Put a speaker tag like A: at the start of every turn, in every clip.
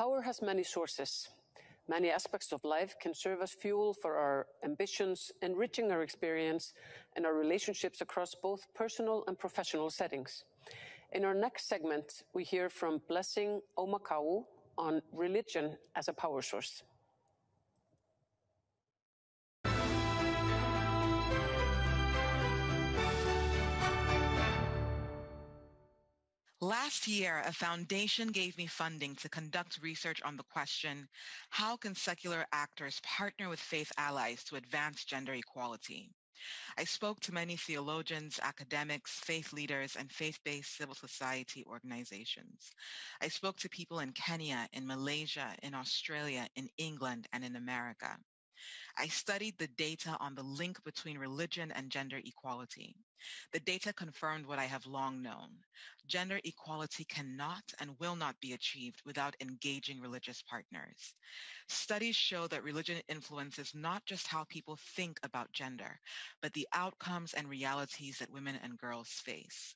A: Power has many sources. Many aspects of life can serve as fuel for our ambitions, enriching our experience and our relationships across both personal and professional settings. In our next segment, we hear from Blessing Omakwu on religion as a power source.
B: Last year, a foundation gave me funding to conduct research on the question, how can secular actors partner with faith allies to advance gender equality? I spoke to many theologians, academics, faith leaders, and faith-based civil society organizations. I spoke to people in Kenya, in Malaysia, in Australia, in England, and in America. I studied the data on the link between religion and gender equality. The data confirmed what I have long known. Gender equality cannot and will not be achieved without engaging religious partners. Studies show that religion influences not just how people think about gender, but the outcomes and realities that women and girls face.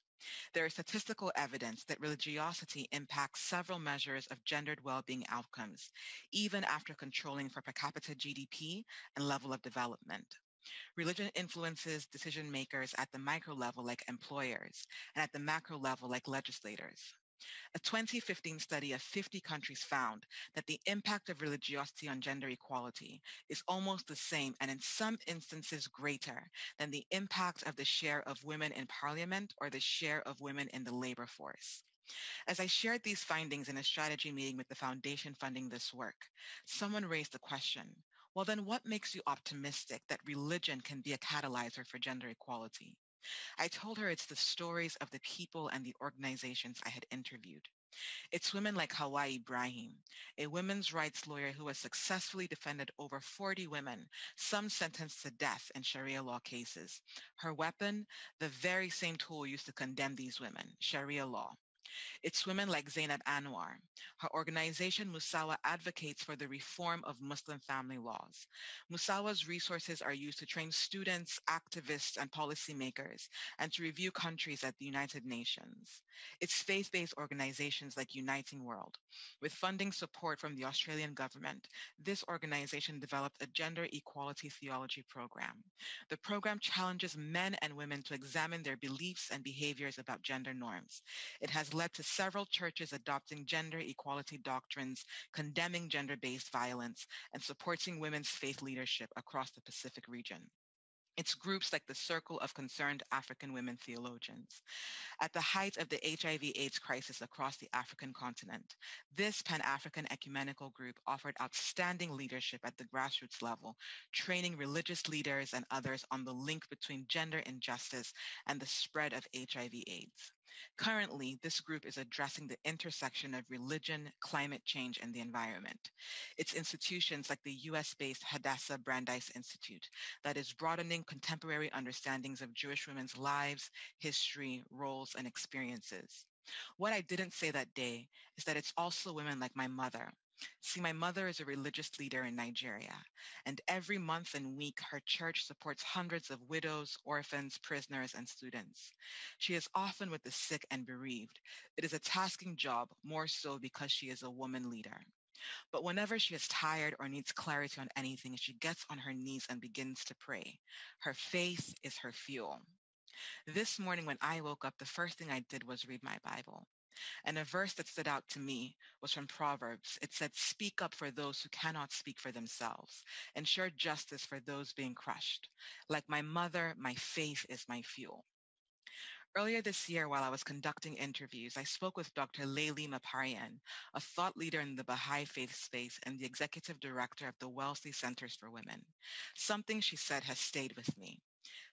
B: There is statistical evidence that religiosity impacts several measures of gendered well-being outcomes, even after controlling for per capita GDP and level of development. Religion influences decision makers at the micro level like employers and at the macro level like legislators. A 2015 study of 50 countries found that the impact of religiosity on gender equality is almost the same and in some instances greater than the impact of the share of women in parliament or the share of women in the labor force. As I shared these findings in a strategy meeting with the foundation funding this work, someone raised the question, well, then what makes you optimistic that religion can be a catalyzer for gender equality? I told her it's the stories of the people and the organizations I had interviewed. It's women like Hawa Ibrahim, a women's rights lawyer who has successfully defended over 40 women, some sentenced to death in Sharia law cases. Her weapon, the very same tool used to condemn these women, Sharia law. It's women like Zainab Anwar. Her organization, Musawa, advocates for the reform of Muslim family laws. Musawa's resources are used to train students, activists, and policymakers, and to review countries at the United Nations. It's faith-based organizations like Uniting World. With funding support from the Australian government, this organization developed a gender equality theology program. The program challenges men and women to examine their beliefs and behaviors about gender norms. It has led to several churches adopting gender equality doctrines, condemning gender-based violence, and supporting women's faith leadership across the Pacific region. It's groups like the Circle of Concerned African Women Theologians. At the height of the HIV/AIDS crisis across the African continent, this Pan-African ecumenical group offered outstanding leadership at the grassroots level, training religious leaders and others on the link between gender injustice and the spread of HIV/AIDS. Currently, this group is addressing the intersection of religion, climate change, and the environment. It's institutions like the US-based Hadassah Brandeis Institute that is broadening contemporary understandings of Jewish women's lives, history, roles, and experiences. What I didn't say that day is that it's also women like my mother. See, my mother is a religious leader in Nigeria, and every month and week, her church supports hundreds of widows, orphans, prisoners, and students. She is often with the sick and bereaved. It is a tasking job, more so because she is a woman leader. But whenever she is tired or needs clarity on anything, she gets on her knees and begins to pray. Her faith is her fuel. This morning when I woke up, the first thing I did was read my Bible. And a verse that stood out to me was from Proverbs. It said, "Speak up for those who cannot speak for themselves. Ensure justice for those being crushed. Like my mother, my faith is my fuel." Earlier this year, while I was conducting interviews, I spoke with Dr. Layli Maparian, a thought leader in the Baha'i faith space and the executive director of the Wellesley Centers for Women. Something she said has stayed with me.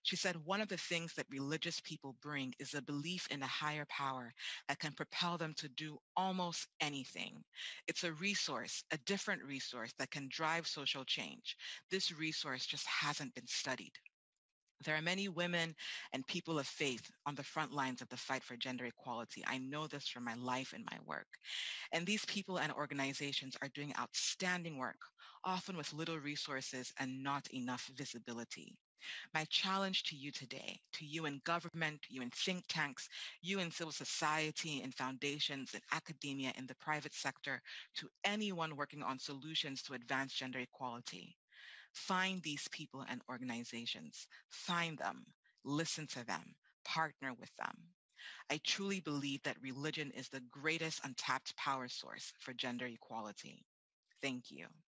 B: She said one of the things that religious people bring is a belief in a higher power that can propel them to do almost anything. It's a resource, a different resource that can drive social change. This resource just hasn't been studied. There are many women and people of faith on the front lines of the fight for gender equality. I know this from my life and my work. And these people and organizations are doing outstanding work, often with little resources and not enough visibility. My challenge to you today, to you in government, you in think tanks, you in civil society, in foundations, in academia, in the private sector, to anyone working on solutions to advance gender equality. Find these people and organizations, find them, listen to them, partner with them. I truly believe that religion is the greatest untapped power source for gender equality. Thank you.